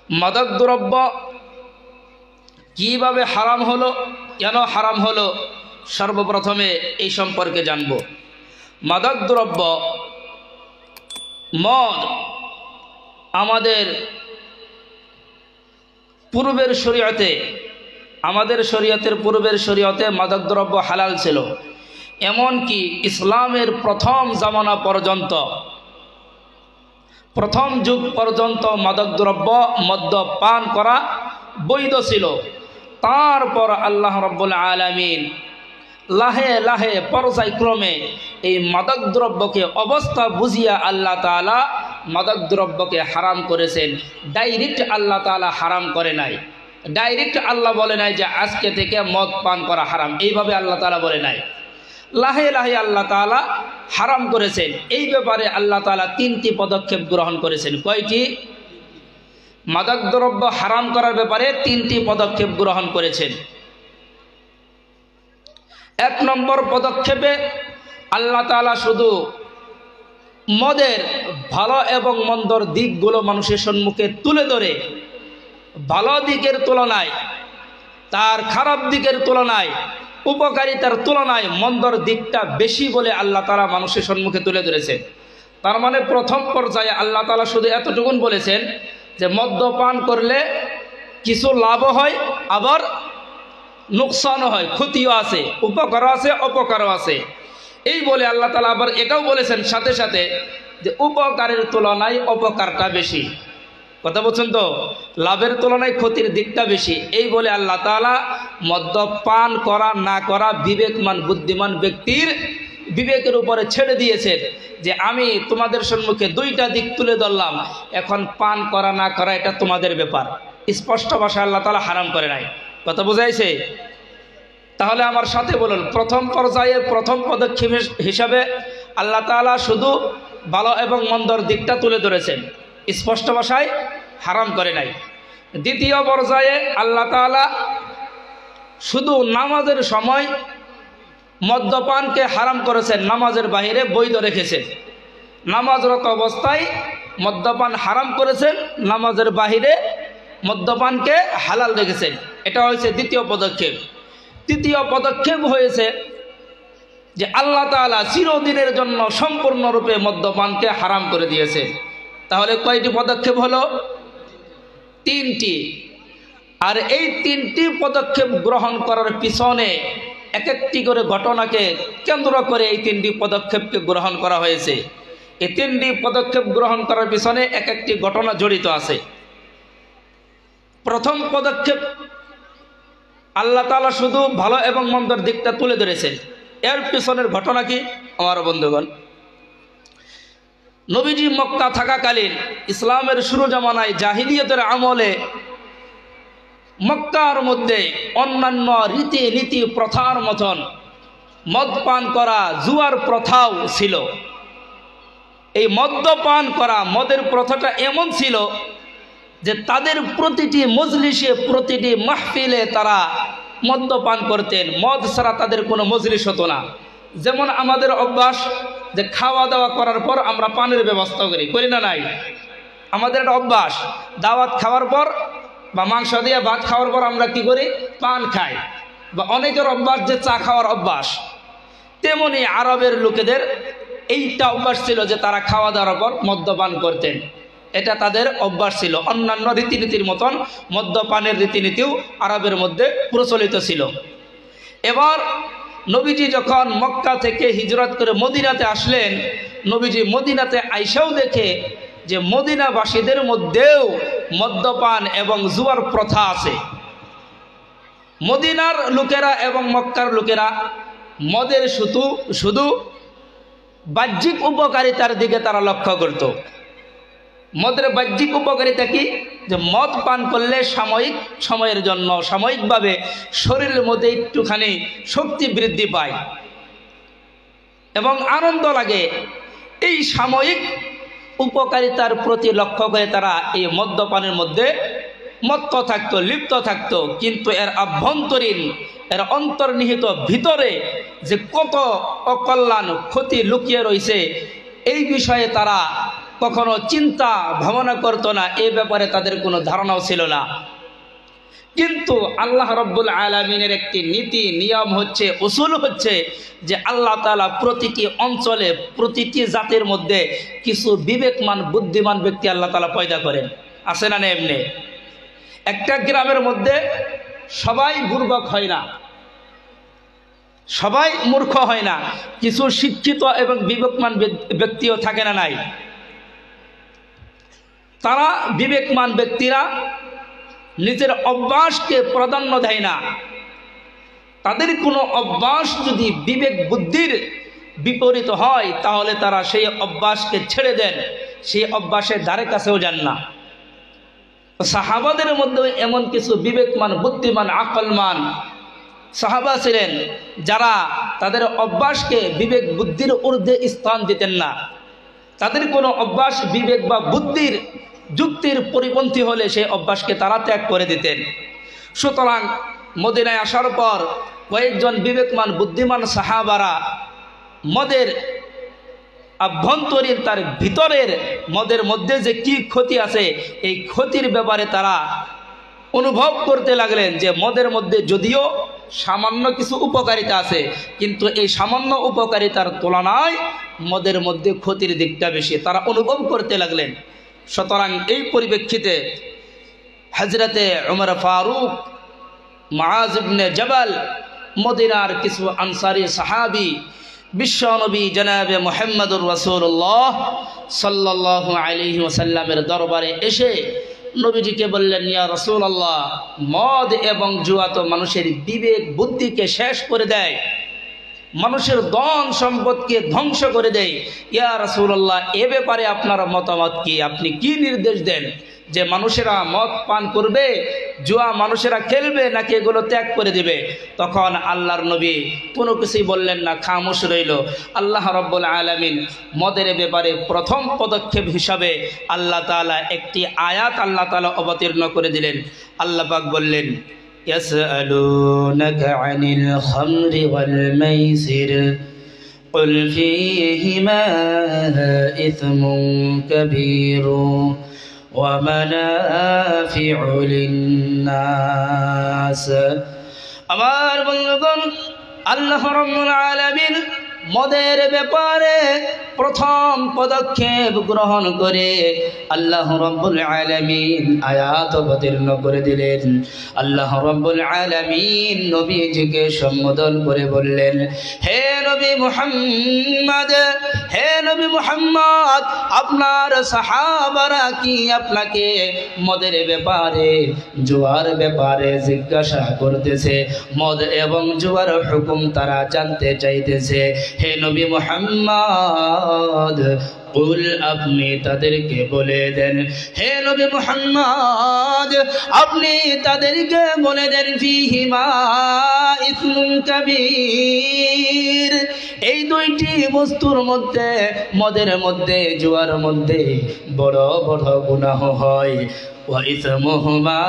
মাদক দ্রব্য কিভাবে হারাম হলো, কেন হারাম হলো, সর্বপ্রথমে এই সম্পর্কে জানব। মাদক দ্রব্য মদ আমাদের পূর্বের শরীয়তে, আমাদের শরীয়তের পূর্বের শরীয়তে মাদক দ্রব্য হালাল ছিল। এমনকি ইসলামের প্রথম জামানা পর্যন্ত, প্রথম যুগ পর্যন্ত মাদক দ্রব্য মদ্যপান করা বৈধ ছিল। তারপর আল্লাহ রাব্বুল আলামিন লাহে লাহে পর্যায়ক্রমে এই মাদক দ্রব্যকে অবস্থা বুঝিয়া আল্লাহ তাআলা মাদক দ্রব্যকে হারাম করেছেন। ডাইরেক্ট আল্লাহ তাআলা হারাম করে নাই, ডাইরেক্ট আল্লাহ বলে নাই যে আজকে থেকে মদ পান করা হারাম, এইভাবে আল্লাহ তাআলা বলে নাই। লাহে লাহে আল্লাহ তাআলা হারাম করেছেন। এই ব্যাপারে আল্লাহ তাআলা 3টি পদক্ষেপ গ্রহণ করেছেন। কয়টি? মাদক দ্রব্য হারাম করার ব্যাপারে 3টি পদক্ষেপ গ্রহণ করেছেন। 1 নম্বর পদক্ষেপে আল্লাহ তাআলা শুধু মদের ভালো এবং মন্দর দিকগুলো মানুষের সম্মুখে তুলে ধরে, ভালো দিকের তুলনায়, তার খারাপ দিকের তুলনায়, উপকারিতার তুলনায় মন্দর দিকটা বেশি বলে আল্লাহ তাআলা মানুষের সম্মুখে তুলে ধরেছেন। তার মানে প্রথম পর্যায়ে আল্লাহ তাআলা শুধু এতটুকুন বলেছেন যে মদ্যপান করলে কিছু লাভও হয়, আবার নুকসানও হয়, ক্ষতিও আছে, উপকারও আছে, অপকারও আছে। এই বলে আল্লাহ তাআলা আবার এটাও বলেছেন সাথে সাথে যে উপকারের তুলনায় অপকারটা বেশি। কথা বলছেন তো? লাভের তুলনায় ক্ষতির দিকটা বেশি। এই বলে আল্লাহ তাআলা মদ্যপান করা না করা বিবেকমান বুদ্ধিমান ব্যক্তির বিবেকের উপরে ছেড়ে দিয়েছেন যে আমি তোমাদের সম্মুখে 2টা দিক তুলে ধরলাম, এখন পান করা না করা এটা তোমাদের ব্যাপার। স্পষ্ট ভাষায় আল্লাহ তাআলা হারাম করে নাই। কথা বুঝাইছে? তাহলে আমার সাথে বলুন, প্রথম পর্যায়ের প্রথম পদক্ষেপ হিসাবে আল্লাহ তাআলা শুধু ভালো এবং মন্দর দিকটা তুলে ধরেছেন, স্পষ্ট ভাষায় হারাম করে নাই। দ্বিতীয় পর্যায়ে আল্লাহ তাআলা শুধু নামাজের সময় মদ্যপানকে হারাম করেছেন, নামাজের বাইরে বৈধ রেখেছেন। নামাজরত অবস্থায় মদ্যপান হারাম করেছেন, নামাজের বাইরে মদ্যপানকে হালাল রেখেছেন। এটা হয়েছে দ্বিতীয় পদক্ষেপ। তৃতীয় পদক্ষেপ হয়েছে যে আল্লাহ তাআলা চিরদিনের জন্য সম্পূর্ণরূপে মদ্যপানকে হারাম করে দিয়েছে। তাহলে কয়টি পদক্ষেপ হলো? 3টি। আর এই 3টি পদক্ষেপ গ্রহণ করার পিছনে এক একটি করে ঘটনাকে কেন্দ্র করে এই 3টি পদক্ষেপকে গ্রহণ করা হয়েছে। এই 3টি পদক্ষেপ গ্রহণ করার পিছনে এক একটি ঘটনা জড়িত আছে। প্রথম পদক্ষেপ আল্লাহ তাআলা শুধু ভালো এবং মন্দর দিকটা তুলে ধরেছেন। এর পিছনের ঘটনা কি আমার বন্ধুগণ? নবীজি মক্কা থাকাকালীন ইসলামের শুরু জামানায় জাহিলিয়তের আমলে মক্কার মধ্যে অন্যান্য রীতি নীতি প্রথার মতন মদ পান করা, জুয়ার প্রথাও ছিল। এই মদ্যপান করা, মদের প্রথাটা এমন ছিল যে তাদের প্রতিটি মজলিসে, প্রতিটি মাহফিলে তারা মদ্যপান করতেন। মদ ছাড়া তাদের কোনো মজলিস হতো না। যেমন আমাদের অভ্যাস যে খাওয়া দাওয়া করার পর আমরা পানের ব্যবস্থা করি না? নাই? আমাদের একটা অভ্যাস, দাওয়াত খাওয়ার পর বা মাংস দিয়ে ভাত খাওয়ার পর আমরা কি করি? পান খাই। বা অনেকের অভ্যাস যে চা খাওয়ার অভ্যাস। তেমনি আরবের লোকেদের এইটা অভ্যাস ছিল যে তারা খাওয়া দাওয়ার পর মদ্যপান করতেন। এটা তাদের অভ্যাস ছিল। অন্যান্য রীতিনীতির মতন মদ্যপানের রীতিনীতিও আরবের মধ্যে প্রচলিত ছিল। এবার নবীজি যখন মক্কা থেকে হিজরত করে মদিনাতে আসলেন, নবীজি মদিনাতে আইসাও দেখে যে মদিনাবাসীদের মধ্যেও মদ্যপান এবং জুয়ার প্রথা আছে। মদিনার লোকেরা এবং মক্কার লোকেরা মদের শুধু বাহ্যিক উপকারিতার দিকে তারা লক্ষ্য করত। মদের বাহ্যিক উপকারিতা কি? যে মদ পান করলে সাময়িক সময়ের জন্য, সাময়িকভাবে শরীরের মধ্যে একটুখানি শক্তি বৃদ্ধি পায় এবং আনন্দ লাগে। এই সাময়িক উপকারিতার প্রতি লক্ষ্য করে তারা এই মদ্যপানের মধ্যে মত্ত থাকতো, লিপ্ত থাকতো। কিন্তু এর আভ্যন্তরীণ, এর অন্তর্নিহিত ভিতরে যে কত অকল্যাণ, ক্ষতি লুকিয়ে রয়েছে, এই বিষয়ে তারা কখনো চিন্তা ভাবনা করতো না, এ ব্যাপারে তাদের কোনো ধারণাও ছিল না। কিন্তু আল্লাহ রাব্বুল আলামিনের একটি নীতি নিয়ম হচ্ছে, উসুল হচ্ছে যে আল্লাহ তাআলা প্রতিটি অঞ্চলে প্রতিটি জাতির মধ্যে কিছু বিবেকমান বুদ্ধিমান ব্যক্তি আল্লাহ তাআলা পয়দা করেন। আছে না এমনি? একটা গ্রামের মধ্যে সবাই বুর্বক হয় না, সবাই মূর্খ হয় না, কিছু শিক্ষিত এবং বিবেকমান ব্যক্তিও থাকে না নাই? তারা বিবেকমান ব্যক্তিরা নিজের অভ্যাসকে প্রাধান্য দেয় না। তাদের কোনো অভ্যাস যদি বিবেক বুদ্ধির বিপরীত হয় তাহলে তারা সেই অভ্যাসকে ছেড়ে দেন, সেই অভ্যাসের ধারে কাছেও যান না। সাহাবাদের মধ্যে এমন কিছু বিবেকমান বুদ্ধিমান আকলমান সাহাবা ছিলেন যারা তাদের অভ্যাসকে বিবেক বুদ্ধির ঊর্ধ্বে স্থান দিতেন না। তাদের কোনো অভ্যাস বিবেক বা বুদ্ধির যুক্তির পরিপন্থী হলে সেই অভ্যাসকে তারা ত্যাগ করে দিতেন। সুতরাং মদিনায় আসার পর কয়েকজন বিবেকমান বুদ্ধিমান সাহাবারা মদের আভ্যন্তরীণ তার ভিতরের মদের মধ্যে যে কি ক্ষতি আছে এই ক্ষতির ব্যাপারে তারা অনুভব করতে লাগলেন যে মদের মধ্যে যদিও সামান্য কিছু উপকারিতা আছে, কিন্তু এই সামান্য উপকারিতার তুলনায় মদের মধ্যে ক্ষতির দিকটা বেশি, তারা অনুভব করতে লাগলেন। সুতরাং এই পরিপ্রেক্ষিতে হযরতে উমর ফারুক, মুআজ ইবনে জাবাল, মদিনার কিছু আনসারী সাহাবী বিশ্বনবী জনাবে মুহাম্মদুর রাসূলুল্লাহ সাল্লাল্লাহু আলাইহি ওয়াসাল্লামের দরবারে এসে নবীজিকে বললেন, ইয়া রাসূলুল্লাহ, মদ এবং জুয়া তো মানুষের বিবেক বুদ্ধিকে শেষ করে দেয়, মানুষের ধন সম্পদকে ধ্বংস করে দেয়। ইয়া রাসূলুল্লাহ, এ ব্যাপারে আপনার মতামত কি? আপনি কি নির্দেশ দেন যে মানুষেরা মদ পান করবে, জুয়া মানুষেরা খেলবে, নাকি এগুলো ত্যাগ করে দিবে? তখন আল্লাহর নবী কোনো কিছুই বললেন না, খামোশ রইল। আল্লাহ রাব্বুল আলামিন মদের ব্যাপারে প্রথম পদক্ষেপ হিসাবে আল্লাহ তাআলা একটি আয়াত আল্লাহ তাআলা অবতীর্ণ করে দিলেন। আল্লাহ পাক বললেন, يسألونك عن الخمر والميسر قل فيهما إثم كبير ومنافع للناس। আমার বন্ধুগণ, আল্লাহ রাব্বুল আলামিন মদের ব্যাপারে প্রথম পদক্ষেপ গ্রহণ করে আল্লাহ রাব্বুল আলামিন আয়াত অবতীর্ণ করে দিলেন। আল্লাহ রাব্বুল আলামিন নবীজিকে সম্বোধন করে বললেন, হে নবী মুহাম্মদ, হে নবী মুহাম্মদ, আপনার সাহাবারা কি আপনাকে মদের ব্যাপারে, জুয়ার ব্যাপারে জিজ্ঞাসা করতেছে? মদ এবং জুয়ার হুকুম তারা জানতে চাইতেছে। হে নবী মুহাম্মদ, কুল, আপনি তাদেরকে বলে দেন, হে নবী মুহাম্মদ, আপনি তাদেরকে বলে দেন, ফিহিমা ইসমুন কাবীর, এই দুইটি বস্তুর মধ্যে, মদের মধ্যে জুয়ার মধ্যে বড় বড় গুনাহ হয়। وإثمهما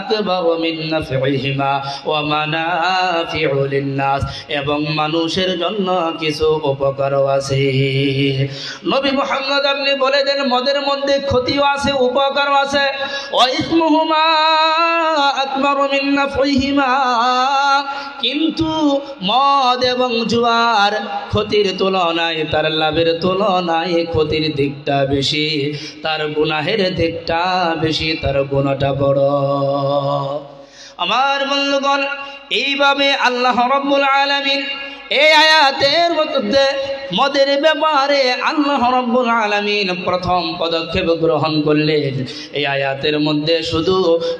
أكبر من نفعهما ومنافع للناس, এবং মানুষের জন্য কিছু উপকারও আছে। নবী মুহাম্মদ আপনি বলে দেন, মদের মধ্যে ক্ষতিও আছে, উপকারও আছে। وإثمهما أكبر من نفعهما, কিন্তু মদ এবং জুয়ার ক্ষতির তুলনায়, তার লাভের তুলনায় ক্ষতির দিকটা বেশি, তার গুনাহের দিকটা বেশি, তার গুনাহটা বড়। আমার বন্ধুগণ, এইভাবে আল্লাহ রাব্বুল আলামিন এই আয়াতের মধ্যে মদের ব্যাপারে আল্লাহ রাব্বুল আলামিন প্রথম পদক্ষেপ গ্রহণ করলেন। এই আয়াতের মধ্যে শুধু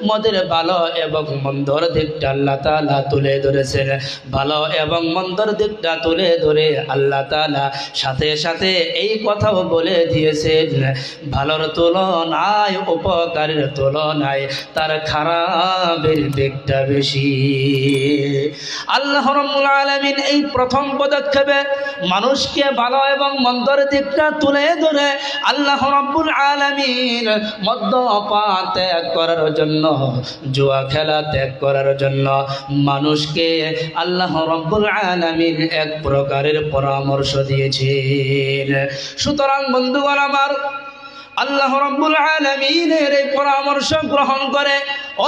মদের ভালো এবং মন্দর দিকটা আল্লাহ তাআলা তুলে ধরেছেন। ভালো এবং মন্দর দিকটা তুলে ধরে আল্লাহ তাআলা সাথে সাথে এই কথাও বলে দিয়েছেন, ভালোর তুলনায়, উপকারের তুলনায় তার খারাপের দিকটা বেশি। আল্লাহ রাব্বুল আলামিন এই প্রথম পদক্ষেপে মানুষকে ভালো এবং মন্দর দিকটা তুলে ধরে আল্লাহ রাব্বুল আলামিন মদ্যপান ত্যাগ করার জন্য, জুয়া খেলা ত্যাগ করার জন্য মানুষকে আল্লাহ রাব্বুল আলামিন এক প্রকারের পরামর্শ দিয়েছেন। সুতরাং বন্ধুগণ আমার, আল্লাহ রাব্বুল আলামিনের এই পরামর্শ গ্রহণ করে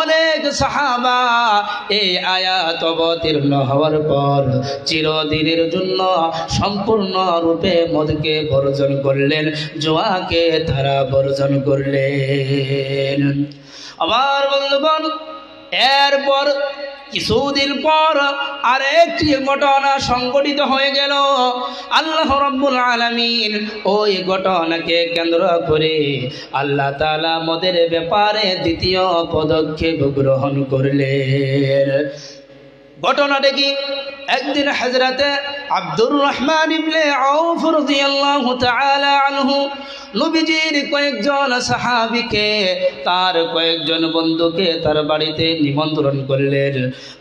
অনেক সাহাবা এই আয়াত অবতীর্ণ হওয়ার পর চিরদিনের জন্য সম্পূর্ণ রূপে মদকে বর্জন করলেন, জুয়াকে তারা বর্জন করলেন। আমার বন্ধুগণ, এরপর কিছুদিন পর আরেকটি ঘটনা সংঘটিত হয়ে গেল। আল্লাহ রাব্বুল আলামিন ওই ঘটনাকে কেন্দ্র করে আল্লাহ তাআলা মদের ব্যাপারে দ্বিতীয় পদক্ষেপ গ্রহণ করলেন। ঘটনাটা কি? একদিন হযরতে আব্দুর রহমান ইবনে আউফ রাদিয়াল্লাহু তাআলা আনহু নবীজির কয়েকজন সাহাবীকে, তার কয়েকজন বন্ধুকে তার বাড়িতে নিমন্ত্রণ করলেন।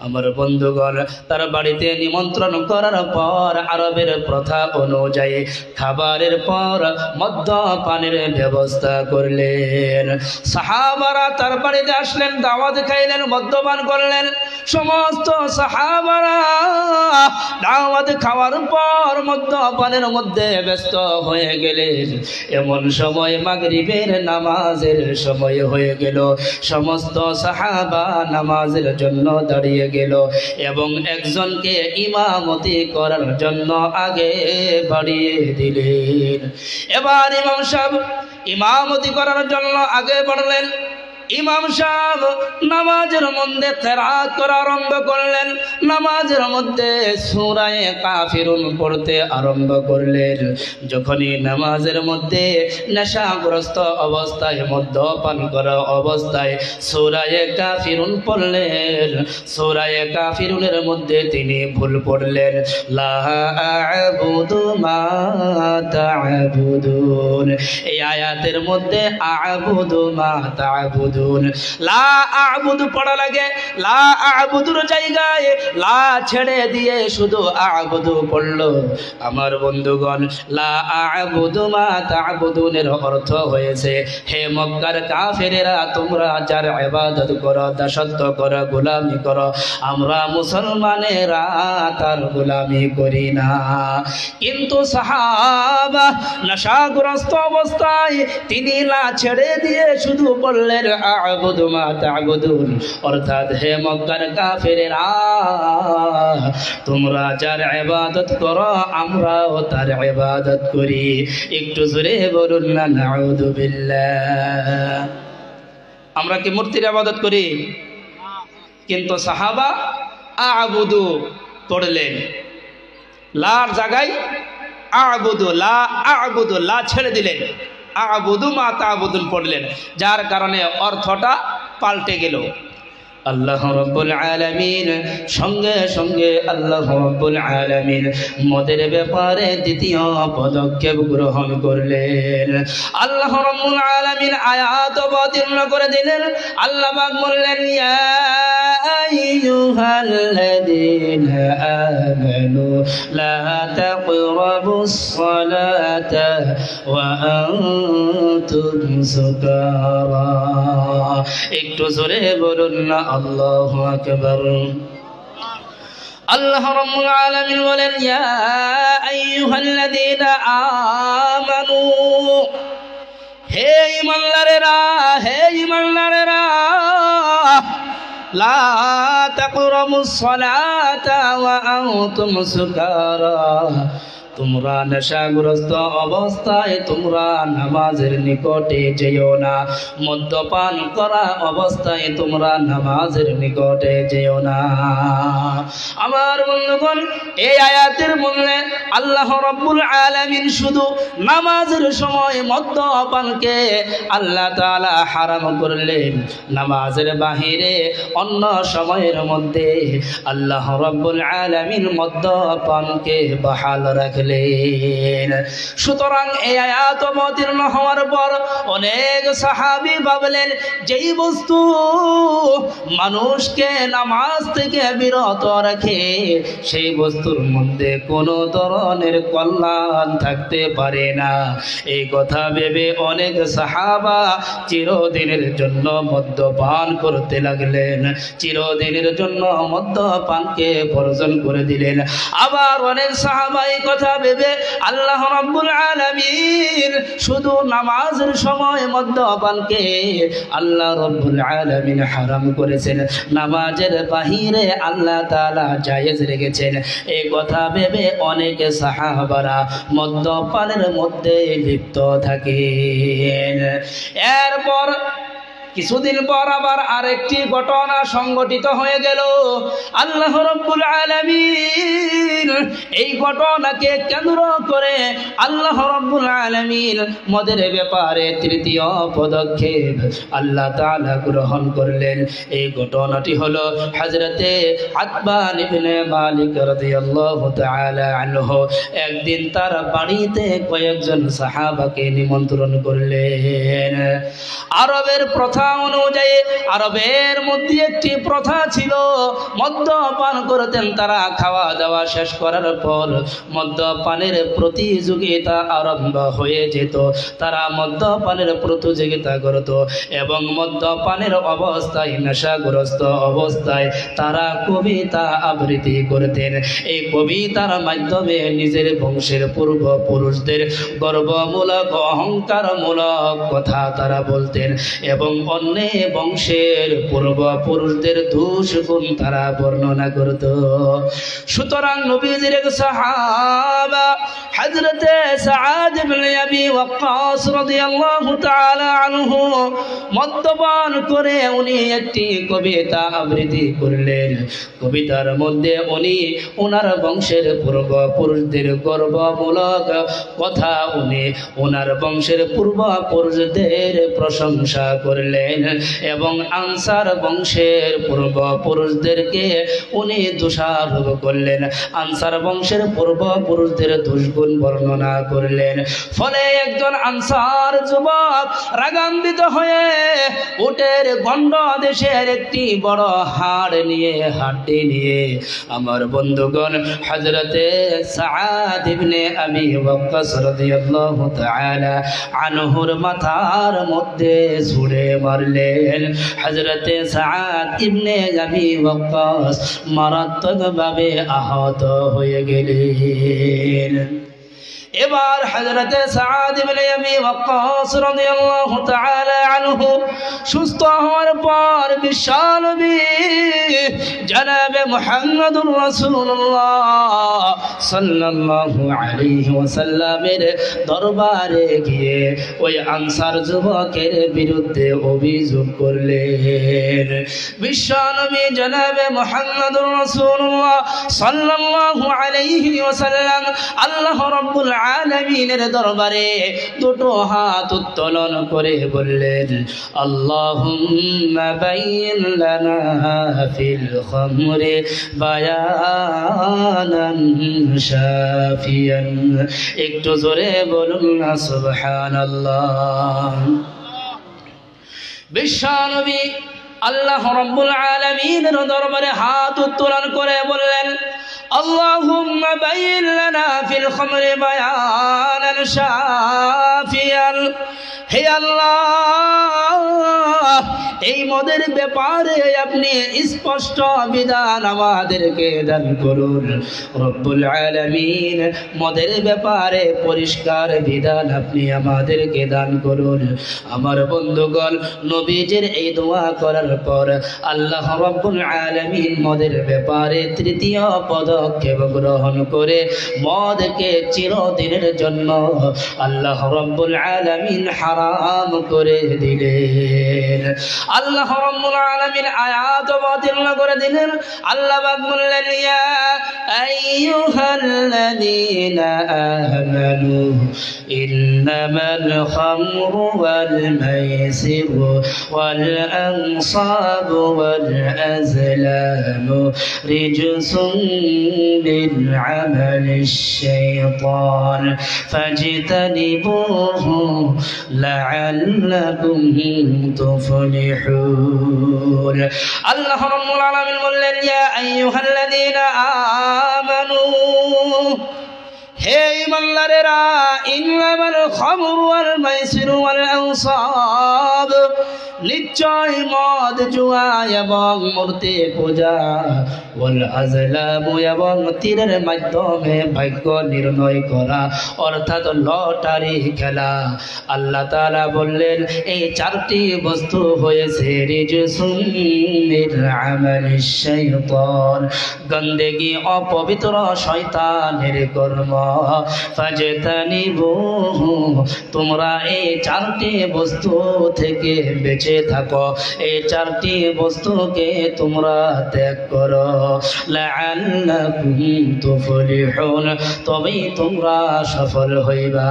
আমার বন্ধুগণ, তার বাড়িতে নিমন্ত্রণ করার পর আরবের প্রথা অনুযায়ী খাবারের পর মদ্যপানের ব্যবস্থা করলেন। সাহাবারা তার বাড়িতে আসলেন, দাওয়াত খাইলেন, মদ্যপান করলেন। সমস্ত সাহাবারা দাওয়াত খাওয়ার পর মদ্যপানের মধ্যে ব্যস্ত হয়ে গেলেন। এমন সময় মাগরিবের নামাজের সময় হয়ে গেল। সমস্ত সাহাবা নামাজের জন্য দাঁড়িয়ে গেল এবং একজনকে ইমামতি করার জন্য আগে বাড়িয়ে দিলেন। এবার ইমাম সাহেব ইমামতি করার জন্য আগে বাড়লেন। ইমাম সাহেব নামাজের মধ্যে কিরাত করা আরম্ভ করলেন। নামাজের মধ্যে সূরা কাফিরুন পড়তে আরম্ভ করলেন। যখনই নামাজের মধ্যে নেশাগ্রস্ত অবস্থায়, মদ্যপান করা অবস্থায় সূরা কাফিরুন পড়লেন, সূরা কাফিরুনের মধ্যে তিনি ভুল পড়লেন, লা আ'বুদু মা তা'বুদুন। এই আয়াতের মধ্যে আ'বুদু মা তা'বুদুন, লা আ'বুদু পড়া লাগে। লা আ'বুদুর জায়গায় লা ছেড়ে দিয়ে শুধু আ'বুদু পড়লো। আমার বন্ধুগণ, লা আ'বুদু মা তা'বুদুনের অর্থ হয়েছে, হে মক্কার কাফেরেরা, তোমরা যার ইবাদত করো, দাসত্ব করো, গোলামি করো, আমরা মুসলমানেরা তার গোলামি করি না। কিন্তু সাহাবা নেশাগ্রস্ত অবস্থায় তিনি লা ছেড়ে দিয়ে শুধু বললেন আ'বুদু মা তা'বুদুন, অর্থাৎ হে মক্কার কাফেরেরা, তোমরা যার ইবাদত করো আমরাও তার ইবাদত করি। একটু জোরে বলুন না নাউযু বিল্লাহ। আমরা কি মূর্তির ইবাদত করি? কিন্তু সাহাবা আ'বুদু পড়লেন, লার জায়গায় আ'বুদু, লা আ'বুদু, লা ছেড়ে দিলেন, আ'বুদু মা তা'বুদুন পড়লেন, যার কারণে অর্থটা পাল্টে গেল। আল্লাহ রাব্বুল আলামিন সঙ্গে সঙ্গে আল্লাহ রাব্বুল আলামিন মদের ব্যাপারে দ্বিতীয় পদক্ষেপ গ্রহণ করলেন। আল্লাহ রাব্বুল আলামিন আয়াত অবতীর্ণ করে দিলেন। আল্লাহ পাক বললেন, ইয়া আইয়ুহাল্লাযীনা আমানু লা তাকরাবুস সালাতা ওয়া আনতুম সুকারা। একটু জোরে বলুন না আল্লাহু আকবার। আল্লাহ রাব্বুল আলামিন বলেন, ইয়া আইয়ুহাল্লাযীনা আমানু, হে ঈমানদারেরা, হে ঈমানদারেরা, লা তাকরাবুস সালাতা ওয়া আনতুম সুকারা, তোমরা নেশাগ্রস্ত অবস্থায় তোমরা নামাজের নিকটে যেও না। মদ্যপান করা অবস্থায় তোমরা নামাজের নিকটে যেও না। আমার বন্ধুগণ, এই আয়াতের মধ্যে আল্লাহ রাব্বুল আলামিন শুধু নামাজের সময় মদ্যপানকে আল্লাহ তাআলা হারাম করলেন, নামাজের বাহিরে অন্য সময়ের মধ্যে আল্লাহ রাব্বুল আলামিন মদ্যপানকে বহাল রাখলেন। সুতরাং এই আয়াত অবতীর্ণ হওয়ার পর অনেক সাহাবী ভাবলেন, যেই বস্তু মানুষকে নামাজ থেকে বিরত রাখে সেই বস্তুর মধ্যে কোনো ধরনের কল্যাণ থাকতে পারে না। এই কথা ভেবে অনেক সাহাবা চিরদিনের জন্য মদ্যপান করতে লাগলেন, চিরদিনের জন্য মদ্যপানকে বর্জন করে দিলেন। আবার অনেক সাহাবা এই কথা ভেবে আল্লাহ রাব্বুল আলামিন শুধু নামাজের সময় মদ্যপানকে আল্লাহ রাব্বুল আলামিন হারাম করেছেন, নামাজের বাহিরে আল্লাহ তাআলা জায়েজ রেখেছেন। এই কথা ভেবে অনেক সাহাবারা মদ্যপানের মধ্যে লিপ্ত থাকেন। এরপর কিছুদিন পর আবার আরেকটি ঘটনা সংঘটিত হয়ে গেল। আল্লাহ রাব্বুল আলামিন এই ঘটনাকে কেন্দ্র করে আল্লাহ রাব্বুল আলামিন মদের ব্যাপারে তৃতীয় পদক্ষেপ আল্লাহ তাআলা গ্রহণ করলেন। এই ঘটনাটি হলো হযরতে আতবান ইবনে মালিক রাদিয়াল্লাহু তাআলা আনহু একদিন তার বাড়িতে কয়েকজন সাহাবাকে নিমন্ত্রণ করলেন। আরবের প্রথা অনুযায়ী আরবের মধ্যে একটি প্রথা ছিল, মদ্যপান করতেন তারা। খাওয়া দাওয়া শেষ করার পর মদ্যপানের প্রতিযোগিতা আরম্ভ হয়ে যেত। তারা মদ্যপানের প্রতিযোগিতা করত এবং মদ্যপানের অবস্থায়, নেশাগ্রস্ত অবস্থায় তারা কবিতা আবৃত্তি করতেন। এই কবিতার মাধ্যমে নিজের বংশের পূর্বপুরুষদের গর্বমূলক, অহংকারমূলক কথা তারা বলতেন এবং অন্য বংশের পূর্বপুরুষদের দোষ গুণ তারা বর্ণনা করত। সুতরাং নবীজির এক সাহাবা হযরতে সাআদ ইবনে আবি ওয়াক্কাস রাদিয়াল্লাহু তাআলা আনহু মদ্যপান করে উনি একটি কবিতা আবৃত্তি করলেন। কবিতার মধ্যে উনি ওনার বংশের পূর্বপুরুষদের গর্বমূলক কথা, উনি ওনার বংশের পূর্বপুরুষদের প্রশংসা করলেন এবং আনসার বংশের পূর্বপুরুষদেরকে উনি দোষারোপ করলেন, আনসার বংশের পূর্বপুরুষদের দোষগুণ বর্ণনা করলেন। ফলে একজন আনসার যুবক রাগান্বিত হয়ে উটের গন্ড দেশের একটি বড় হাড্ডি নিয়ে আমার বন্ধুগণ হযরতে সাআদ ইবনে আবি ওয়াক্কাস রাদিয়াল্লাহু তাআলা আনহুর মাথার মধ্যে ছুঁড়ে মারলেন। হযরতে সাআদ ইবনে আবি ওয়াক্কাস মারাত্মকভাবে আহত হয়ে গেলেন। এবার হযরতে সাআদ ইবনে আবি ওয়াক্কাস রাদিয়াল্লাহু তাআলা আনহু সুস্থ হওয়ার পর বিশ্বনবী জনাবে মুহাম্মদুর রাসূলুল্লাহ সাল্লাল্লাহু আলাইহি ওয়াসাল্লামের দরবারে গিয়ে ওই আনসার যুবকের বিরুদ্ধে অভিযোগ করলেন। বিশ্বনবী জনাবে মুহাম্মদুর রাসূলুল্লাহ সাল্লাল্লাহু আলাইহি ওয়াসাল্লাম আল্লাহ রাব্বুল আলামিনের দরবারে দুটো হাত উত্তোলন করে বললেন, আল্লাহুম্মা বাইয়িন লানা ফিল খামরি বায়ানান শাফিয়ান। একটু জোরে বলুন না সুবহানাল্লাহ। বিশ্বনবী আল্লাহ রাব্বুল আলামিনের দরবারে হাত উত্তোলন করে বললেন, আল্লাহুম্মা বাইয়িন লানা ফিল খামরি বায়ানান শাফিয়ান। হে আল্লাহ, এই মদের ব্যাপারে আপনি স্পষ্ট বিধান আমাদেরকে দান করুন। রব্বুল আলামিন মদের ব্যাপারে পরিষ্কার বিধান আপনি আমাদেরকে দান করুন। আমার বন্ধুগণ, নবীজির এই দোয়া করার পর আল্লাহ রব্বুল আলামিন মদের ব্যাপারে তৃতীয় পদক্ষেপ গ্রহণ করে মদকে চিরদিনের জন্য আল্লাহ রব্বুল আলামিন হারাম করে দিলেন। আল্লাহ রাব্বুল আলামিন আয়াত অবতীর্ণ করে দিলেন। আল্লাহ পাক বললেন, ইয়া আইয়ুহাল্লাযীনা আমানু ইন্নামাল খামরু ওয়াল মাইসিরু ওয়াল আনসাবু ওয়াল আযলামু রিজসুম মিন আমালিশ শাইতান ফাজতানিবুহু লাআল্লাকুম তুফলিহুন। আল্লাহ রাব্বুল আলামিন বললেন, ইয়া আইয়ুহাল্লাযীনা আমানু, হে ইমানদারেরা, ইন্নামাল খামরু ওয়াল মাইসিরু ওয়াল আনসাব, নিশ্চয় মদ, জুয়া এবং মূর্তি পূজা, ওয়াল আজলামু এবং তীরের মাধ্যমে ভাগ্য নির্ণয় করা অর্থাৎ লটারি খেলা। আল্লাহ তাআলা বললেন এই চারটি বস্তু হয়েছে রিজসুম মিন আমালিশ শাইতান, গন্দেগি অপবিত্র শয়তানের কর্ম। ফাজতানিবুহু, তোমরা এই চারটি বস্তু থেকে বেঁচে থাকো, এই চারটি বস্তুকে তোমরা ত্যাগ করো। লাআল্লাকুম তুফলিহুন, তবেই তোমরা সফল হইবা।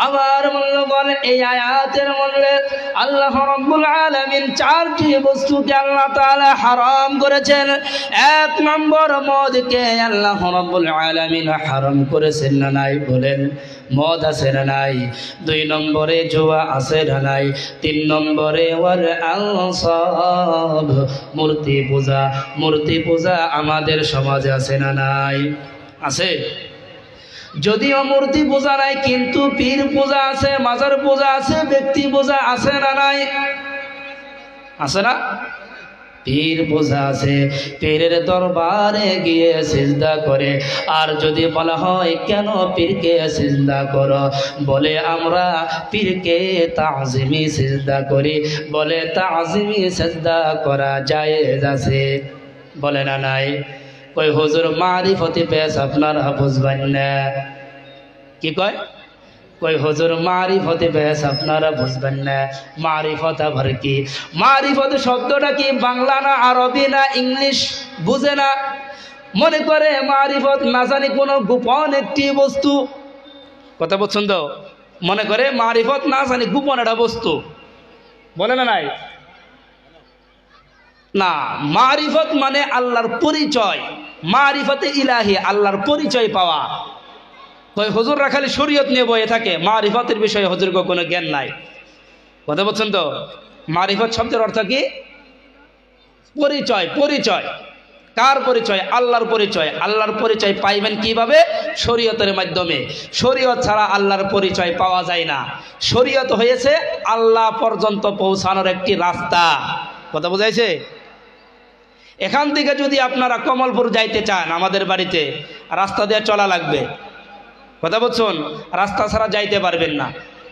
আবার মূল্যবান এই আয়াতের মধ্যে আল্লাহ রাব্বুল আলামিন চারটি বস্তুকে আল্লাহ তাআলা হারাম করেছেন। এক নম্বর মদকে আল্লাহ রাব্বুল আলামিন হারাম করেছেন না নাই? বলেন, মদ আছে না নাই? দুই নম্বরে জুয়া আছে না নাই? তিন নম্বরে ওয়াল আনসাব, মূর্তি পূজা। মূর্তি পূজা আমাদের সমাজে আছে না নাই? আছে। যদিও মূর্তি পূজা নাই, কিন্তু পীর পূজা আছে, মাজার পূজা আছে, ব্যক্তি পূজা আছে না নাই? আছে না? পীর পূজা আছে, পীরের দরবারে গিয়ে সিজদা করে। আর যদি বলা হয় কেন পীরকে সিজদা করো, বলে আমরা পীরকে তাজিমি সিজদা করি। বলে তাজিমি সিজদা করা জায়েজ আছে, বলে না নাই? কই হুজুর মারিফতি পেশ আপনারা বুঝবেন না। কি কয়? কই হুজুর মারিফতে বেশ আপনারা বুঝবেন না। মারিফত আবার কি? মারিফত শব্দটা কি বাংলা না আরবি না ইংলিশ? বুঝে না, মনে করে মারিফত না জানি কোনো গোপন একটি বস্তু। কথা বলছেন তো? মনে করে মারিফত না জানি গোপন একটা বস্তু, বলে না নাই? না, মারিফত মানে আল্লাহর পরিচয়। মারিফতে ইলাহি, আল্লাহর পরিচয় পাওয়া। কই হুজুররা খালি শরীয়ত নিয়ে বয়ে থাকে, মারিফতের বিষয়ে হুজুরকে কোনো জ্ঞান নাই। কথা বলছেন তো? মারিফত শব্দের অর্থ কি? পরিচয়। পরিচয় কার পরিচয়? আল্লাহর পরিচয়। আল্লাহর পরিচয় পাইবেন কিভাবে? শরীয়তের মাধ্যমে। শরীয়ত ছাড়া আল্লাহর পরিচয় পাওয়া যায় না। শরীয়ত হয়েছে আল্লাহ পর্যন্ত পৌঁছানোর একটি রাস্তা। কথা বোঝাইছে? এখান থেকে যদি আপনারা কমলপুর যাইতে চান, আমাদের বাড়িতে রাস্তা দিয়ে চলা লাগবে। কথা বলছেন? রাস্তা ছাড়া যাইতে পারবেন না।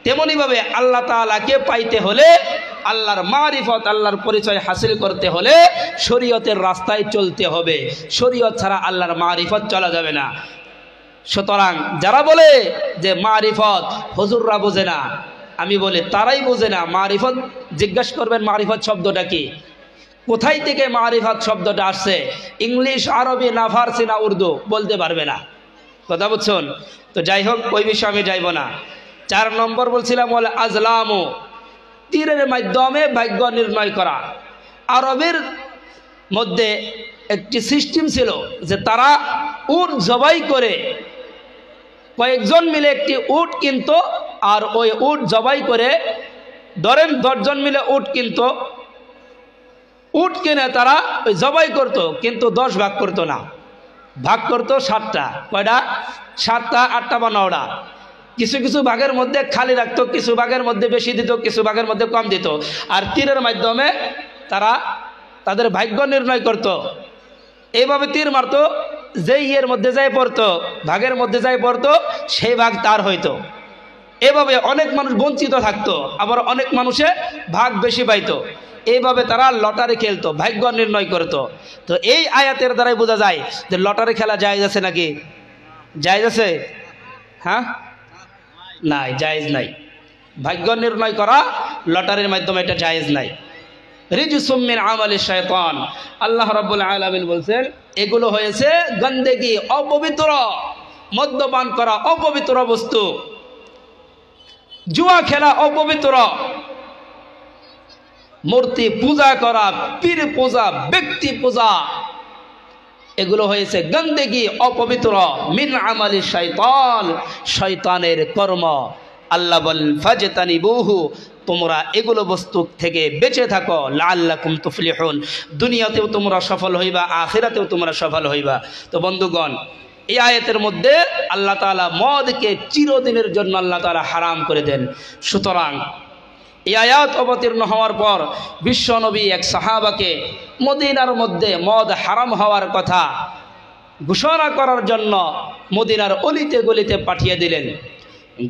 তেমনিভাবে আল্লাহ তাআলাকে পাইতে হলে, আল্লাহর মারিফত, আল্লাহর পরিচয় হাসিল করতে হলে শরীয়তের রাস্তায় চলতে হবে। শরীয়ত ছাড়া আল্লাহর মারিফত চলা যাবে না। সুতরাং যারা বলে যে মারিফত হুজুররা বোঝে না, আমি বলি তারাই বোঝে না। মারিফত জিজ্ঞাসা করবেন মারিফত শব্দটা কি, কোথায় থেকে মারিফত শব্দটা আসছে? ইংলিশ, আরবি না ফার্সি না উর্দু বলতে পারবে না। কথা বুঝছেন? তো যাই হোক, ওই বিষয়ে আমি যাইব না। 4 নম্বর বলছিলাম ওয়াল আজলামু, তীরের মাধ্যমে ভাগ্য নির্ণয় করা। আরবের মধ্যে একটি সিস্টেম ছিল যে তারা উট জবাই করে, কয়েকজন মিলে একটি উট কিনতো, আর ওই উট জবাই করে, ধরেন 10 জন মিলে উট কিনতো, উট কিনে তারা ওই জবাই করতো, কিন্তু 10 ভাগ করতো না, ভাগ করতো 7টা। কয়টা? 7টা, 8টা বা 9টা। কিছু কিছু ভাগের মধ্যে খালি রাখতো, কিছু ভাগের মধ্যে বেশি দিত, কিছু ভাগের মধ্যে কম দিত। আর তীরের মাধ্যমে তারা তাদের ভাগ্য নির্ণয় করত। এইভাবে তীর মারতো, যেই ইয়ের মধ্যে যাই পড়তো, ভাগের মধ্যে যাই পড়তো, সেই ভাগ তার হইতো। এভাবে অনেক মানুষ বঞ্চিত থাকতো, আবার অনেক মানুষে ভাগ বেশি পাইতো। এইভাবে তারা লটারি খেলতো, ভাগ্য নির্ণয় করত। তো এই আয়াতের দ্বারাই বোঝা যায় যে লটারি খেলা জায়েজ আছে নাকি? জায়েজ আছে? হ্যাঁ, নাই, জায়েজ নাই। ভাগ্য নির্ণয় করা লটারির মাধ্যমে এটা জায়েজ নাই। রিজসুম মিন আমালিশ শাইতান, আল্লাহ রাব্বুল আলামিন বলছেন এগুলো হয়েছে গন্দেগি, অপবিত্র, মদ্যপান করা অপবিত্র বস্তু, জুয়া খেলা অপবিত্র, মূর্তি পূজা করা, পীর পূজা, ব্যক্তি পূজা, এগুলো হয়েছে গন্দেগি, অপবিত্র, মিন আমালিশ শাইতান, শয়তানের কর্ম। আল্লাহ বলেন ফাজতানিবুহু, তোমরা এগুলো বস্তু থেকে বেঁচে থাকো, লাআল্লাকুম তুফলিহুন, দুনিয়াতেও তোমরা সফল হইবা, আখিরাতেও তোমরা সফল হইবা। তো বন্ধুগণ, এই আয়াতের মধ্যে আল্লাহ তাআলা মদকে চিরদিনের জন্য আল্লাহ তাআলা হারাম করে দেন। সুতরাং এই আয়াত অবতীর্ণ হওয়ার পর বিশ্বনবী এক সাহাবাকে মদিনার মধ্যে মদ হারাম হওয়ার কথা ঘোষণা করার জন্য মদিনার অলিতে গলিতে পাঠিয়ে দিলেন।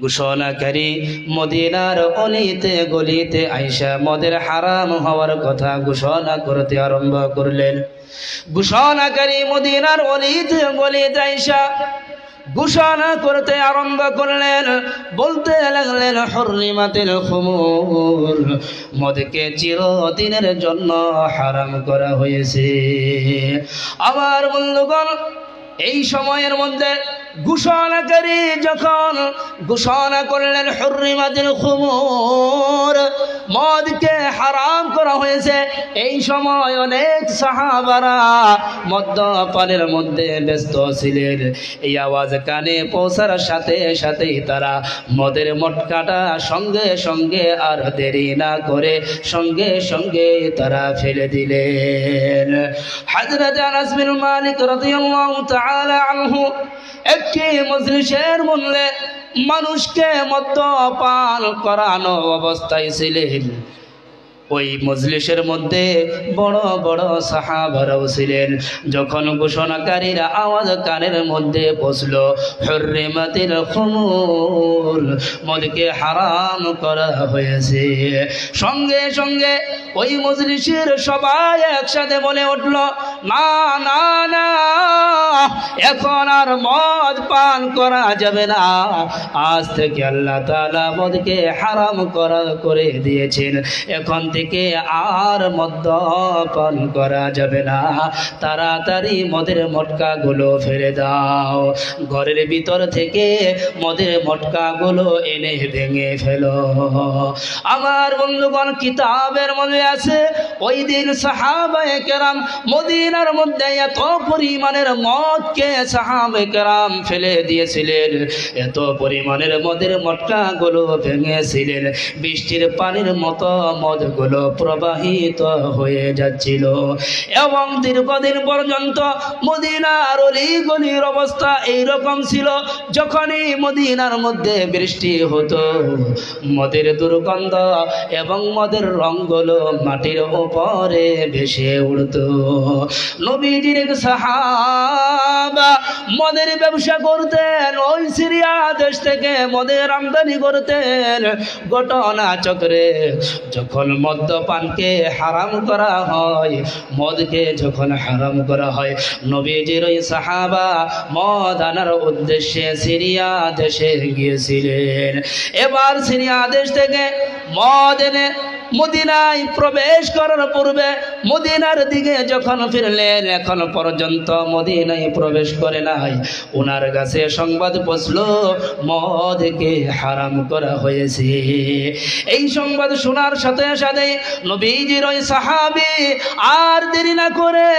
ঘোষণাকারী মদিনার অলিতে গলিতে আইসা মদের হারাম হওয়ার কথা ঘোষণা করতে আরম্ভ করলেন। ঘোষণাকারী মদিনার অলিতে গলিতে আইসা ঘোষণা করতে আরম্ভ করলেন, বলতে লাগলেন হুররিমাতিল খুমুর, মদকে চিরদিনের জন্য হারাম করা হয়েছে। আমার বন্ধুগণ, এই সময়ের মধ্যে ঘোষণাকারী যখন ঘোষণা করলেন হুররিমাতিল খুমুর, মদকে হারাম করা হয়েছে, এই সময় অনেক সাহাবারা মদ্যপানের মধ্যে ব্যস্ত ছিলেন। এই আওয়াজ কানে পৌঁছার সাথে সাথেই তারা মদের মটকাটা সঙ্গে সঙ্গে আর দেরি না করে সঙ্গে সঙ্গে তারা ফেলে দিলেন। হযরত আনাস বিন মালিক রাদিয়াল্লাহু তাআলা আনহু একটি মজলিসের মধ্যে মানুষকে মদ্যপান করানো অবস্থায় ছিলেন। ওই মজলিসের মধ্যে বড় বড় সাহাবারাও ছিলেন। যখন ঘোষণাকারীরা আওয়াজ কানের মধ্যে পৌঁছলো, হুররিমাতিল খুমুর, মদকে হারাম করা হয়েছে, সঙ্গে সঙ্গে ওই মজলিসের সবাই একসাথে বলে উঠল, না না না, এখন আর মদ পান করা যাবে না। আজ থেকে আল্লাহ তাআলা মদকে হারাম করে দিয়েছেন, এখন থেকে আর মদ পান করা যাবে না। তাড়াতাড়ি মদের মটকাগুলো ফেলে দাও, ঘরের ভিতর থেকে মদের মটকাগুলো এনে ভেঙে ফেলো। আমার বন্ধুগণ, কিতাবের মধ্যে আছে ওই দিন সাহাবায়ে কেরাম মদিনার মধ্যে এত পরিমাণের মদকে সাহাবায়ে কেরাম ফেলে দিয়েছিলেন, এত পরিমাণের মদের মটকাগুলো ভেঙেছিলেন, বৃষ্টির পানির মতো মদগুলো প্রবাহিত হয়ে যাচ্ছিল। এবং দীর্ঘদিন পর্যন্ত মদিনার অলিগলির অবস্থা এইরকম ছিল, যখনই মদিনার মধ্যে বৃষ্টি হতো মদের দুর্গন্ধ এবং মদের রঙগুলো মাটির উপরে ভেসে উঠত। নবীজির এক সাহাবা মদের ব্যবসা করতেন, ওই সিরিয়া দেশ থেকে মদের আমদানি করতেন। ঘটনা চক্রে যখন মদ্যপানকে হারাম করা হয়, মদকে যখন হারাম করা হয়, নবীজির ওই সাহাবা মদ আনার উদ্দেশ্যে সিরিয়া দেশে গিয়েছিলেন। এবার সিরিয়া দেশ থেকে মদ এনে মদিনায় প্রবেশ করার পূর্বে মদিনার দিকে যখন ফিরলেন, এখন পর্যন্ত মদিনায় প্রবেশ করে নাই, ওনার কাছে সংবাদ পৌঁছলো মদকে হারাম করা হয়েছে। এই সংবাদ শোনার সাথে সাথে নবীজির ওই সাহাবী আর দেরি না করে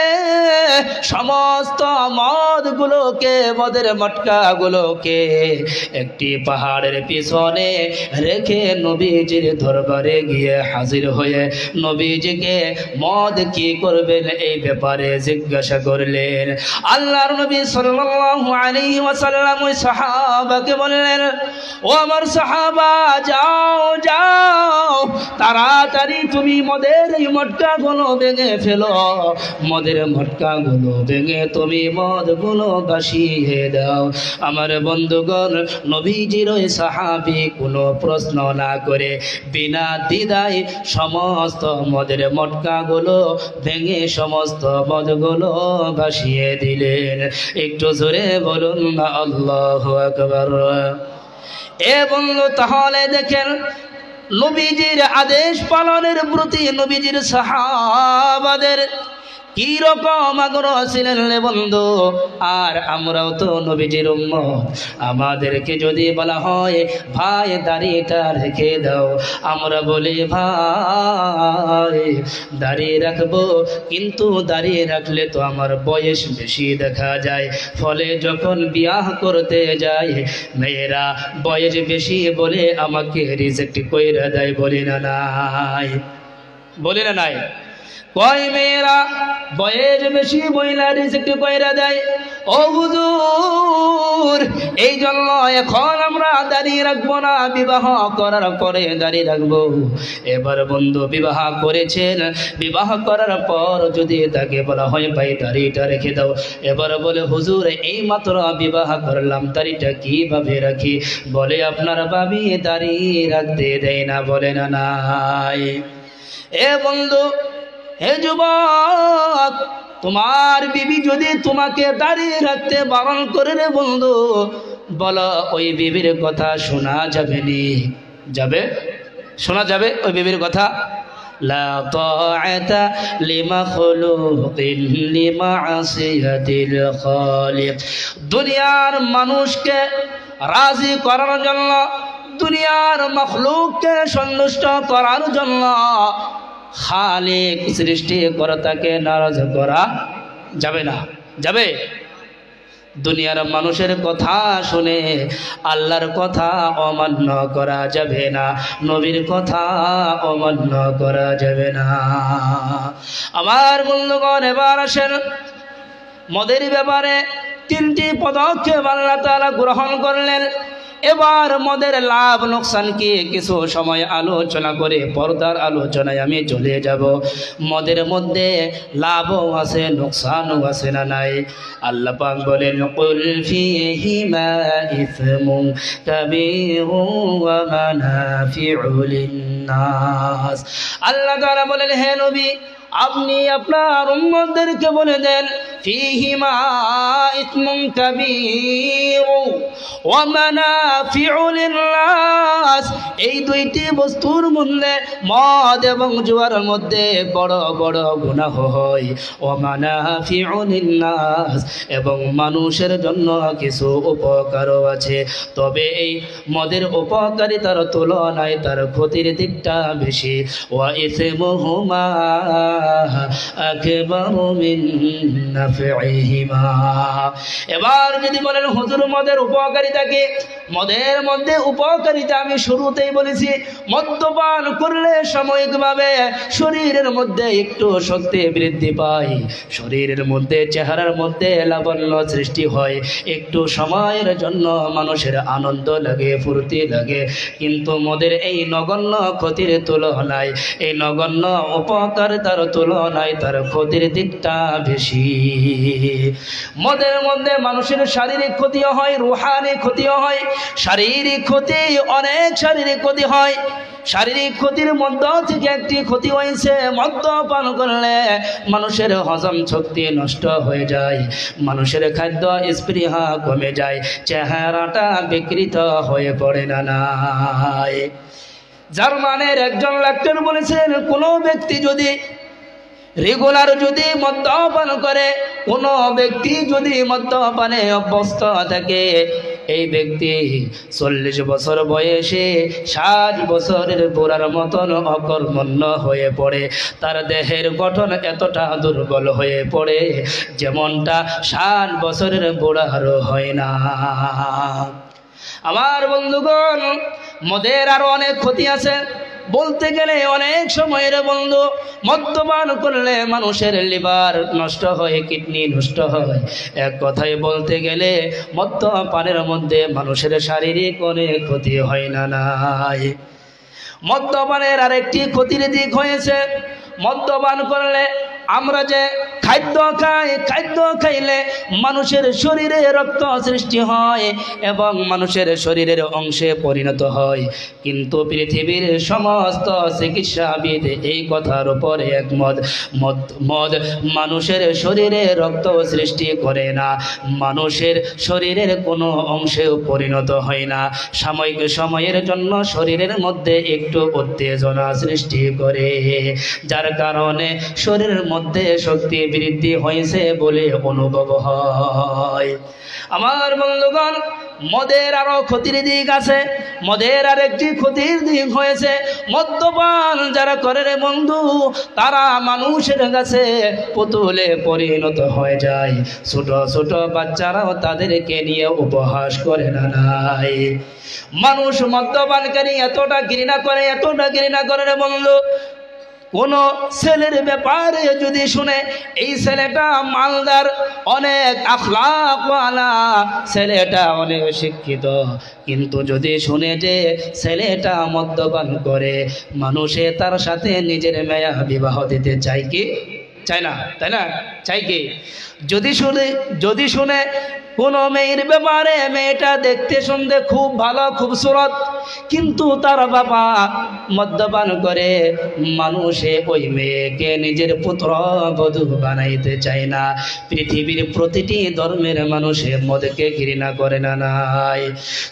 সমস্ত মদগুলোকে, মদের মটকাগুলোকে একটি পাহাড়ের পিছনে রেখে নবীজির দরবারে গিয়ে হাজির হয়ে নবীজিকে মদ কি করবেন এই ব্যাপারে জিজ্ঞাসা করলেন। আল্লাহর নবী সাল্লাল্লাহু আলাইহি ওয়াসাল্লাম ওই সাহাবাকে বললেন, ও আমার সাহাবা, যাও যাও, তাড়াতাড়ি তুমি মদের এই মটকাগুলো ভেঙে ফেলো, মদের মটকাগুলো ভেঙে তুমি মদগুলো ভাসিয়ে দাও। আমার বন্ধুগণ, নবীজির ওই সাহাবী কোনো প্রশ্ন না করে বিনা দ্বিধায় সমস্ত মদের মটকাগুলো ভেঙে সমস্ত মদগুলো ভাসিয়ে দিলেন। একটু জোরে বলুন না আল্লাহু আকবার। এ বন্ধু, তাহলে দেখেন নবীজির আদেশ পালনের প্রতি নবীজির সাহাবাদের কি রকম আগ্রহ ছিলেন রে বন্ধু। আর আমরাও তো নবীজির উম্মত, আমাদেরকে যদি বলা হয় ভাই দাড়িটা রেখে দাও, আমরা বলি ভাই দাড়ি রাখবো, কিন্তু দাড়ি রাখলে তো আমার বয়স বেশি দেখা যায়, ফলে যখন বিয়াহ করতে যাই মেয়েরা বয়স বেশি বলে আমাকে রিজেক্ট কইরা দেয়, বলি না নাই, বলি না নাই। কয় মেয়েরা বয়স বেশি মহিলা রিজেক্ট কইরা দেয়। ও হুজুর, এই জন্য এখন আমরা দাঁড়িয়ে রাখবো না, বিবাহ করার পরে দাঁড়িয়ে রাখবো। এবার বন্ধু বিবাহ করেছেন, বিবাহ করার পর যদি তাকে বলা হয় ভাই দাড়িটা রেখে দাও, এবার বলে হুজুর এই মাত্র বিবাহ করলাম, দাড়িটা কিভাবে রাখি? বলে আপনার ভাবি দাড়ি রাখতে দেয় না। বলে না নাই। এ বন্ধু, হে যুবক, তোমার বিবি যদি তোমাকে দাঁড়িয়ে রাখতে বারণ করে রে বন্ধু, বলো ওই বিবির কথা শোনা যাবে নি? যাবে? শোনা যাবে ওই বিবির কথা? লা তাআতা লিমাখলুকিন লিমাসিয়াতিল খালিক। দুনিয়ার মানুষকে রাজি করার জন্য, দুনিয়ার মখলুককে সন্তুষ্ট করার জন্য খালিক সৃষ্টিকর্তাকে নারাজ করা যাবে না। যাবে? দুনিয়ার মানুষের কথা শুনে আল্লাহর কথা অমান্য করা যাবে না, নবীর কথা অমান্য করা যাবে না। আমার বন্ধুগণ, এবার আসেন মদের ব্যাপারে তিনটি পদক্ষেপ আল্লাহ তাআলা গ্রহণ করলেন। এবার মদের লাভ লোকসান কি কিছু সময় আলোচনা করে পর্দার আলোচনায় আমি চলে যাব। মদের মধ্যে লাভও আছে, লোকসানও আছে না নাই? আল্লাহ পাক বলেন কুল ফীহিমা ইসমুন কাবীরুন ওয়া মানাফিউ লিন-নাস। আল্লাহ তাআলা বলেন হে নবী, আপনি আপনার উম্মতদেরকে বলে দেন ফীহিমা ইসমুন কাবীর ওয়া মানাফিউ লিন-নাস, এই দুইটি বস্তুর মধ্যে মদ এবং জুয়ার মধ্যে বড় বড় গুনাহ হয়। ওয়া মানাফিউ লিন-নাস, এবং মানুষের জন্য কিছু উপকারও আছে। তবে এই মদের উপকারিতার তুলনায় তার ক্ষতির দিকটা বেশি। ওয়া ইসমুহুমা আকবারু মিন নাফিহিমা। এবার যদি বলেন হুজুর মদের উপকারিতা কি? মদের মধ্যে উপকারিতা আমি শুরুতেই বলেছি, মদ্যপান করলে সাময়িকভাবে শরীরের মধ্যে একটু শক্তি বৃদ্ধি পায়, শরীরের মধ্যে চেহারার মধ্যে লাবণ্য সৃষ্টি হয়, একটু সময়ের জন্য মানুষের আনন্দ লাগে, ফুর্তি লাগে। কিন্তু মদের এই নগণ্য ক্ষতির তুলনায়, এই নগণ্য উপকারিতার তুলনায় তার ক্ষতির দিকটা বেশি। মদের মধ্যে মানুষের শারীরিক ক্ষতিও হয়, রুহানি ক্ষতিও হয়। শারীরিক ক্ষতি, অনেক শারীরিক ক্ষতি হয়। শারীরিক ক্ষতির মধ্য থেকে একটি ক্ষতি হয়েছে, মদ্যপান করলে মানুষের হজম শক্তি নষ্ট হয়ে যায়, মানুষের খাদ্য স্পৃহা কমে যায়, চেহারাটা বিকৃত হয়ে পড়ে না নাই? জার্মানের একজন ডাক্তার বলেছেন, কোনো ব্যক্তি যদি রেগুলার যদি মদ্যপান করে, কোনো ব্যক্তি যদি মদ্যপানে অভ্যস্ত থাকে, এই ব্যক্তি 40 বছর বয়সে 60 বছরের বুড়ার মতন অকর্মণ্য হয়ে পড়ে। তার দেহের গঠন এতটা দুর্বল হয়ে পড়ে যেমনটা 60 বছরের বুড়ারও হয় না। আমার বন্ধুগণ, মদের আরো অনেক ক্ষতি আছে, বলতে গেলে অনেক সময়ের বন্ধু। মদ্যপান করলে মানুষের লিভার নষ্ট হয়, কিডনি নষ্ট হয়। এক কথায় বলতে গেলে মদ্যপানের মধ্যে মানুষের শারীরিক অনেক ক্ষতি হয় না নাই? মদ্যপানের আরেকটি ক্ষতির দিক হয়েছে, মদ্যপান করলে আমরা যে খাদ্য খাই, খাদ্য খাইলে মানুষের শরীরে রক্ত সৃষ্টি হয় এবং মানুষের শরীরের অংশে পরিণত হয়। কিন্তু পৃথিবীর সমস্ত চিকিৎসাবিদ এই কথার উপরে একমত, মদ মানুষের শরীরে রক্ত সৃষ্টি করে না, মানুষের শরীরের কোনো অংশেও পরিণত হয় না। সাময়িক সময়ের জন্য শরীরের মধ্যে একটু উত্তেজনা সৃষ্টি করে, যার কারণে শরীরের মধ্যে শক্তি বৃদ্ধি হয়েছে বলে অনুভব হয়। আমার বন্ধুগণ, মদের আরো ক্ষতির দিক আছে। মদের আরেকটি ক্ষতির দিক হয়েছে, মদ্যপান যারা করে রে বন্ধু, তারা মানুষের কাছে পুতুলে পরিণত হয়ে যায়। ছোট ছোট বাচ্চারাও তাদেরকে নিয়ে উপহাস করে না নাই? মানুষ মদ্যপানকারী এতটা ঘৃণা করে, এতটা ঘৃণা করে রে বন্ধু, কোন ছেলের ব্যাপারে যদি শুনে এই ছেলেটা মালদার, অনেক আখলাকওয়ালা, ছেলেটা অনেক শিক্ষিত, কিন্তু যদি শুনে যে ছেলেটা মদ্যপান করে, মানুষে তার সাথে নিজের মেয়া বিবাহ দিতে চায় কি? চায় না, তাই না? চাই কি? যদি শুনে কোন মেয়ের ব্যাপারে, মেয়েটা দেখতে শুনতে খুব ভালো, খুবসুরত, কিন্তু তার বাবা মদ্যপান করে, মানুষে ওই মেয়েকে নিজের পুত্রবধূ বানাইতে চায় না। পৃথিবীর প্রতিটি ধর্মের মানুষে মদকে ঘৃণা করে না? নাই,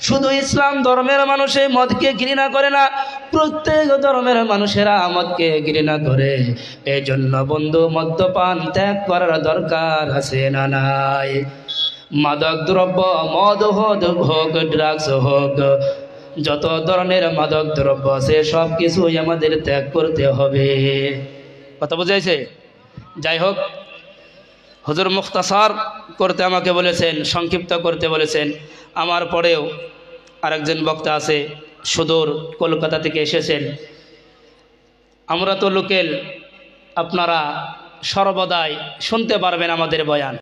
শুধু ইসলাম ধর্মের মানুষে মদকে ঘৃণা করে না, প্রত্যেক ধর্মের মানুষেরা মদকে ঘৃণা করে। এই জন্য বন্ধু, মদ্যপান ত্যাগ করার দরকার আছে না নাই? মাদক দ্রব্য, মদ হোক, ড্রাগস হোক, যত ধরনের মাদক দ্রব্য আছে সব কিছুই আমাদের ত্যাগ করতে হবে। কথা বুঝাইছে? যাই হোক, হুজুর মুখতাসার করতে আমাকে বলেছেন, সংক্ষিপ্ত করতে বলেছেন। আমার পরেও আরেকজন বক্তা আছে, সুদূর কলকাতা থেকে এসেছেন। আমরা তো লোকেল, আপনারা সর্বদাই শুনতে পারবেন আমাদের বয়ান।